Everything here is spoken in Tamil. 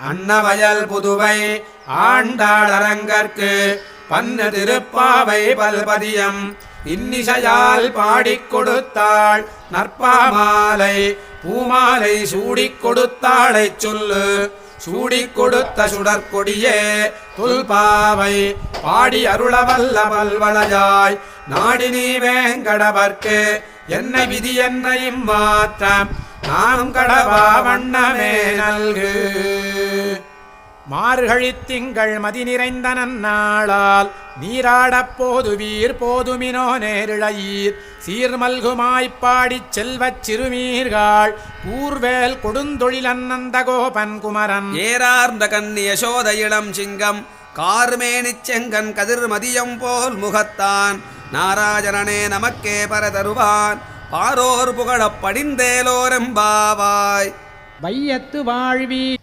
அன்னவயல் புதுவை ஆண்டாளரங்கற்கு பன்ன திருப்பாவை பல்பதியம் இன்னிசையால் பாடிக் கொடுத்தாள் நற்பாமாலை பூமாலை சூடிக் கொடுத்தாளைச் சொல்லு சூடிக் கொடுத்த சுடற்கொடியே தொல்பாவை பாடி அருளவல்ல பல்வளையாய் நாடி நீ வேங்கடவர்க்கு என்ன விதி என்ன இம்மாற்றம் நானும் கடவா வண்ணமே நல்கு. மார்கழித் திங்கள் மதி நிறைந்த நன்னாளால் நீராடப் போதுவீர் போதுமினோ நேரிழையீர் சீர்மல்குமாய்ப்பாடிச் செல்வச் சிறுமீர்கள் கூர்வேல் கொடுந்தொழில் அன்னந்த கோபன் குமரன் ஏறார்ந்த கண்ணி யசோத இளம் சிங்கம் கார்மேனிச் செங்கன் கதிர் மதியம் போல் முகத்தான் நாராயணனே நமக்கே பரதருவான் பாரோர் புகழப் படிந்தேலோரெம்பாவாய். வையத்து வாழ்வி